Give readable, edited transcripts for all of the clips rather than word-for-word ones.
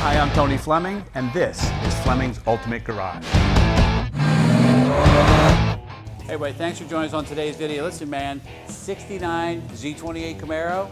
Hi, I'm Tony Fleming, and this is Fleming's Ultimate Garage. Hey everybody, thanks for joining us on today's video. Listen man, 69 Z28 Camaro.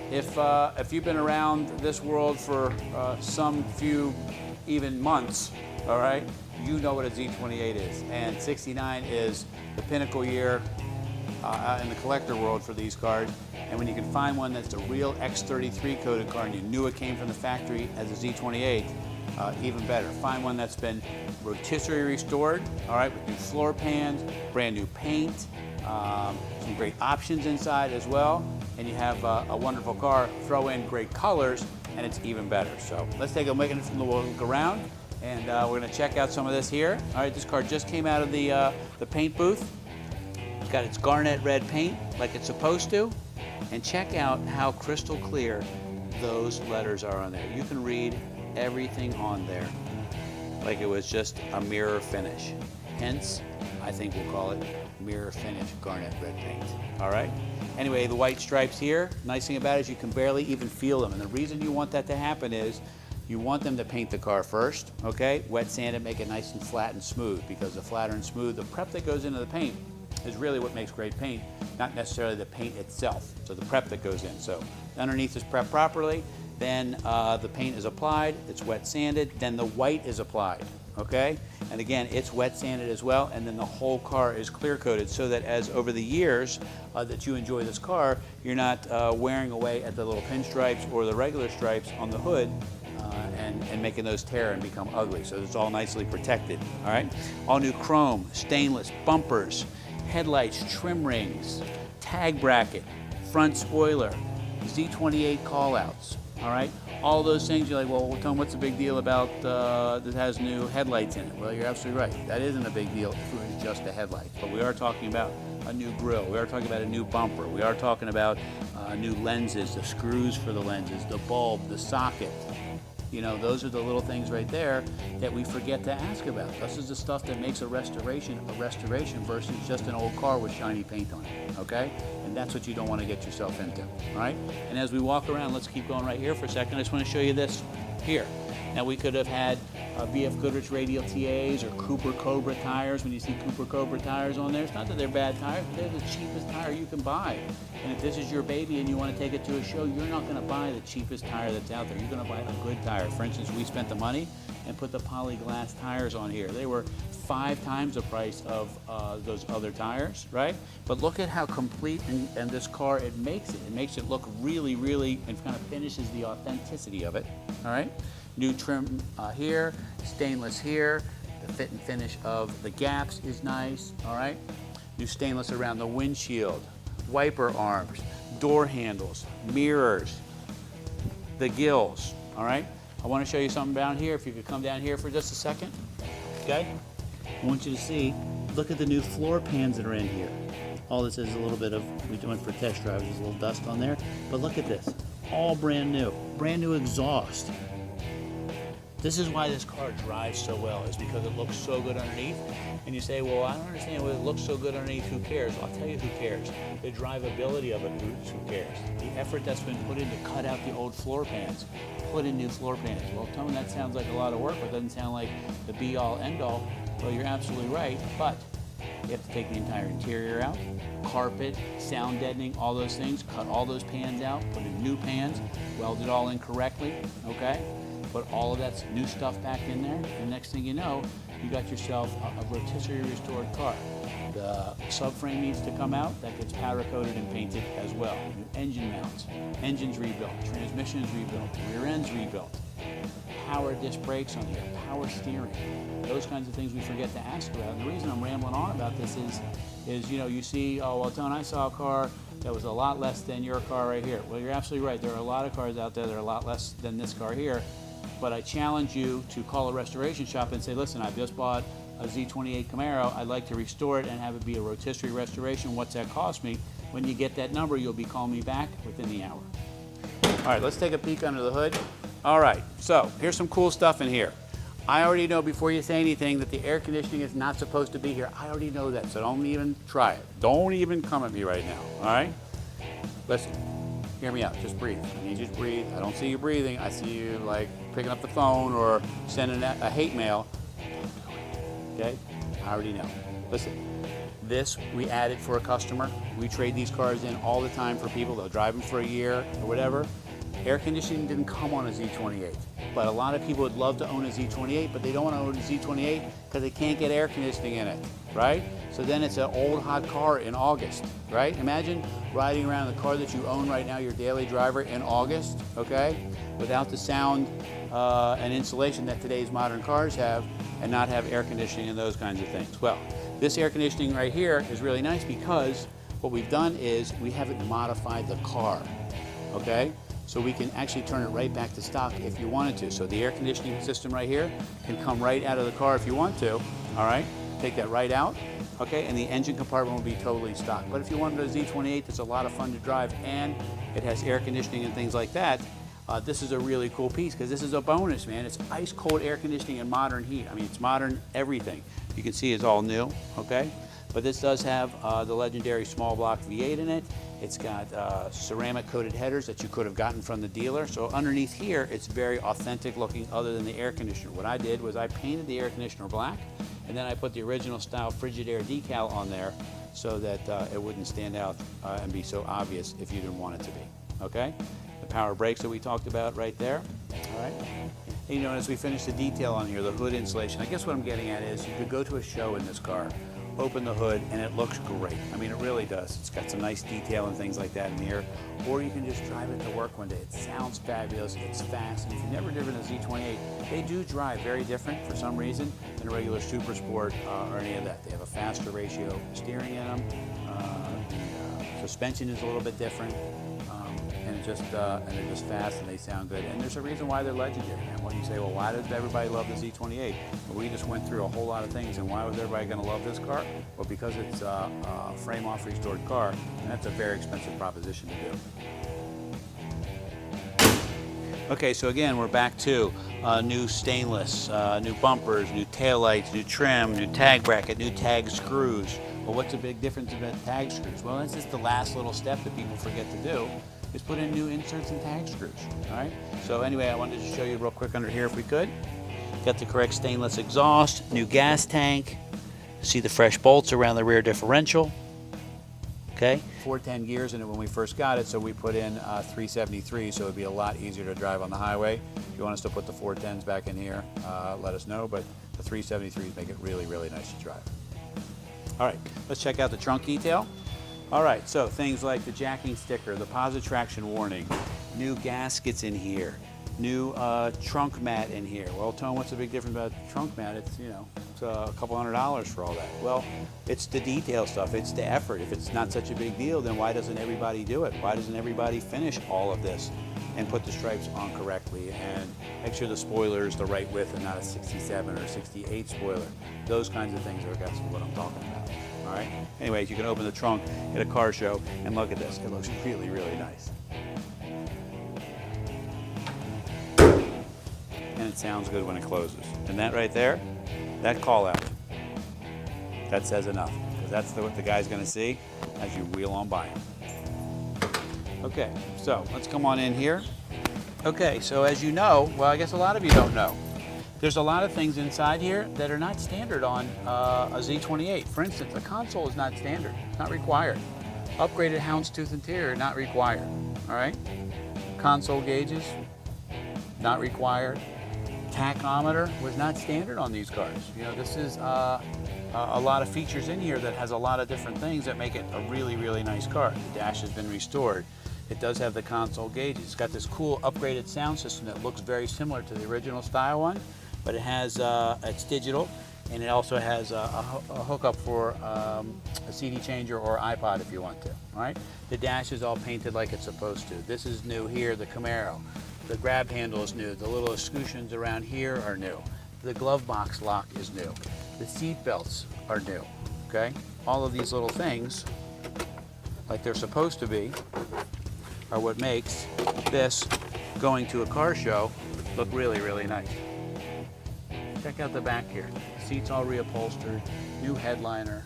If you've been around this world for some few even months, all right, you know what a Z28 is. And 69 is the pinnacle year in the collector world for these cars. And when you can find one that's a real X33 coated car and you knew it came from the factory as a Z28, even better. Find one that's been rotisserie restored, all right, with new floor pans, brand new paint, some great options inside as well, and you have a wonderful car. Throw in great colors, and it's even better. So let's take a look around, and we're going to check out some of this here. All right, this car just came out of the paint booth. It's got its garnet red paint like it's supposed to, and check out how crystal clear those letters are on there. You can read everything on there like it was just a mirror finish. Hence, I think we'll call it mirror finish garnet red paint. All right? Anyway, the white stripes here, nice thing about it is you can barely even feel them. And the reason you want that to happen is you want them to paint the car first, okay? Wet sand it, make it nice and flat and smooth, because the flatter and smooth, the prep that goes into the paint is really what makes great paint, not necessarily the paint itself. So the prep that goes in. So underneath is prepped properly. Then the paint is applied, it's wet sanded, then the white is applied, okay? And again, it's wet sanded as well, and then the whole car is clear coated so that as over the years that you enjoy this car, you're not wearing away at the little pinstripes or the regular stripes on the hood and making those tear and become ugly. So it's all nicely protected, all right? All new chrome, stainless, bumpers, headlights, trim rings, tag bracket, front spoiler, Z28 callouts. All right, all those things, you're like, well, Tom, what's the big deal about that has new headlights in it? Well, you're absolutely right. That isn't a big deal if it was just a headlight. But we are talking about a new grille. We are talking about a new bumper. We are talking about new lenses, the screws for the lenses, the bulb, the socket. You know, those are the little things right there that we forget to ask about. This is the stuff that makes a restoration versus just an old car with shiny paint on it, okay? And that's what you don't want to get yourself into, all right? And as we walk around, let's keep going right here for a second. I just want to show you this here. Now, we could have had BF Goodrich radial TAs or Cooper Cobra tires. When you see Cooper Cobra tires on there, it's not that they're bad tires, but they're the cheapest tire you can buy. And if this is your baby and you want to take it to a show, you're not going to buy the cheapest tire that's out there. You're going to buy a good tire. For instance, we spent the money and put the Polyglas tires on here. They were 5 times the price of those other tires, right? But look at how complete and this car, it makes it. It makes it look really, really, and kind of finishes the authenticity of it, all right? New trim here, stainless here. The fit and finish of the gaps is nice, all right? New stainless around the windshield, wiper arms, door handles, mirrors, the gills, all right? I want to show you something down here. If you could come down here for just a second, okay? I want you to see, look at the new floor pans that are in here. All this is a little bit of, we went for test drives, there's a little dust on there, but look at this, all brand new exhaust. This is why this car drives so well, is because it looks so good underneath. And you say, well, I don't understand why it looks so good underneath, who cares? Well, I'll tell you who cares. The drivability of it, who cares? The effort that's been put in to cut out the old floor pans, put in new floor pans. Well, Tony, that sounds like a lot of work, but it doesn't sound like the be-all, end-all. Well, you're absolutely right, but you have to take the entire interior out, carpet, sound deadening, all those things, cut all those pans out, put in new pans, weld it all in correctly, okay? Put all of that new stuff back in there, and next thing you know, you got yourself a rotisserie restored car. The subframe needs to come out, that gets powder coated and painted as well. New engine mounts, engines rebuilt, transmissions rebuilt, rear ends rebuilt, power disc brakes on here, power steering, those kinds of things we forget to ask about. And the reason I'm rambling on about this is you know, you see, oh, well, Tony, I saw a car that was a lot less than your car right here. Well, you're absolutely right. There are a lot of cars out there that are a lot less than this car here. But I challenge you to call a restoration shop and say, listen, I've just bought a Z28 Camaro. I'd like to restore it and have it be a rotisserie restoration. What's that cost me? When you get that number, you'll be calling me back within the hour. All right, let's take a peek under the hood. All right, so here's some cool stuff in here. I already know before you say anything that the air conditioning is not supposed to be here. I already know that, so don't even try it. Don't even come at me right now, all right? Listen, hear me out, just breathe. I need you to breathe. I don't see you breathing. I see you like picking up the phone or sending a hate mail. Okay, I already know. Listen, this we added for a customer. We trade these cars in all the time for people. They'll drive them for a year or whatever. Air conditioning didn't come on a Z28, but a lot of people would love to own a Z28, but they don't want to own a Z28 because they can't get air conditioning in it, right? So then it's an old hot car in August, right? Imagine riding around the car that you own right now, your daily driver, in August, okay? Without the sound and insulation that today's modern cars have, and not have air conditioning and those kinds of things. Well, this air conditioning right here is really nice because what we've done is we haven't modified the car, okay? So we can actually turn it right back to stock if you wanted to. So the air conditioning system right here can come right out of the car if you want to, all right? Take that right out, okay? And the engine compartment will be totally stock. But if you wanted a Z28 that's a lot of fun to drive and it has air conditioning and things like that, this is a really cool piece because this is a bonus, man. It's ice cold air conditioning and modern heat. I mean, it's modern everything. You can see it's all new, okay? But this does have the legendary small block V8 in it. It's got ceramic coated headers that you could have gotten from the dealer. So underneath here, it's very authentic looking other than the air conditioner. What I did was I painted the air conditioner black, and then I put the original style Frigidaire decal on there so that it wouldn't stand out and be so obvious if you didn't want it to be, okay? The power brakes that we talked about right there, all right? And, you know, as we finish the detail on here, the hood insulation, I guess what I'm getting at is you could go to a show in this car, open the hood, and it looks great. I mean, it really does. It's got some nice detail and things like that in here. Or you can just drive it to work one day. It sounds fabulous, it's fast, and if you've never driven a Z28, they do drive very different for some reason than a regular Super Sport or any of that. They have a faster ratio steering in them. The suspension is a little bit different. And they're just fast and they sound good. And there's a reason why they're legendary, man. When you say, well, why does everybody love the Z28? Well, we just went through a whole lot of things, and why was everybody going to love this car? Well, because it's a frame-off restored car, and that's a very expensive proposition to do. Okay, so again, we're back to new stainless, new bumpers, new taillights, new trim, new tag bracket, new tag screws. Well, what's the big difference about tag screws? Well, that's just the last little step that people forget to do, is put in new inserts and tag screws, all right? So anyway, I wanted to show you real quick under here if we could. Got the correct stainless exhaust, new gas tank. See the fresh bolts around the rear differential, okay? 410 gears in it when we first got it, so we put in 373, so it'd be a lot easier to drive on the highway. If you want us to put the 410s back in here, let us know, but the 373s make it really, really nice to drive. All right, let's check out the trunk detail. All right, so things like the jacking sticker, the positive traction warning, new gaskets in here, new trunk mat in here. Well, Tone, what's the big difference about the trunk mat? It's, you know, it's a couple $100 for all that. Well, it's the detail stuff, it's the effort. If it's not such a big deal, then why doesn't everybody do it? Why doesn't everybody finish all of this and put the stripes on correctly and make sure the spoiler is the right width and not a 67 or 68 spoiler? Those kinds of things are, guys, what I'm talking about. All right. Anyways, you can open the trunk at a car show and look at this. It looks really, really nice. And it sounds good when it closes. And that right there, that call out, that says enough. Because that's what the guy's going to see as you wheel on by him. Okay, so let's come on in here. Okay, so as you know, well, I guess a lot of you don't know, there's a lot of things inside here that are not standard on a Z28. For instance, the console is not standard, not required. Upgraded houndstooth interior, not required, all right? Console gauges, not required. Tachometer was not standard on these cars. You know, this is a lot of features in here that has a lot of different things that make it a really, really nice car. The dash has been restored. It does have the console gauges. It's got this cool upgraded sound system that looks very similar to the original style one, but it has, it's digital, and it also has a hookup for a CD changer or iPod if you want to, all right? The dash is all painted like it's supposed to. This is new here, the Camaro. The grab handle is new. The little escutcheons around here are new. The glove box lock is new. The seat belts are new, okay? All of these little things, like they're supposed to be, are what makes this going to a car show look really, really nice. Check out the back here. Seats all reupholstered, new headliner.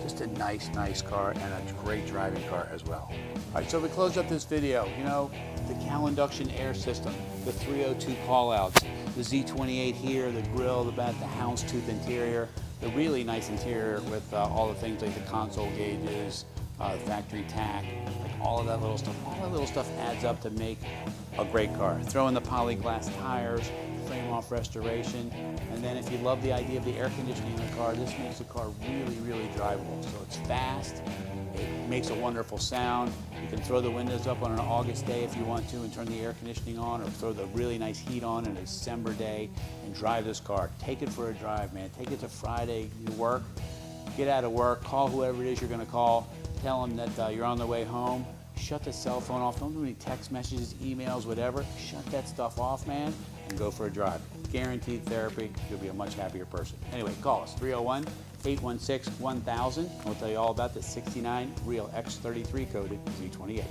Just a nice, nice car and a great driving car as well. All right, so we close up this video. You know, the cowl induction air system, the 302 callouts, the Z28 here, the grille, the back, the houndstooth interior, the really nice interior with all the things like the console gauges, factory tach, like all of that little stuff. All that little stuff adds up to make a great car. Throw in the polyglass tires, frame off restoration, and then if you love the idea of the air conditioning in the car, this makes the car really, really drivable. So it's fast, it makes a wonderful sound. You can throw the windows up on an August day if you want to and turn the air conditioning on, or throw the really nice heat on in a December day and drive this car. Take it for a drive, man. Take it to Friday, you work, get out of work, call whoever it is you're gonna call, tell them that you're on the way home. Shut the cell phone off. Don't do any text messages, emails, whatever. Shut that stuff off, man, and go for a drive. Guaranteed therapy. You'll be a much happier person. Anyway, call us, 301-816-1000. We'll tell you all about the 69 Real X33 coded Z28.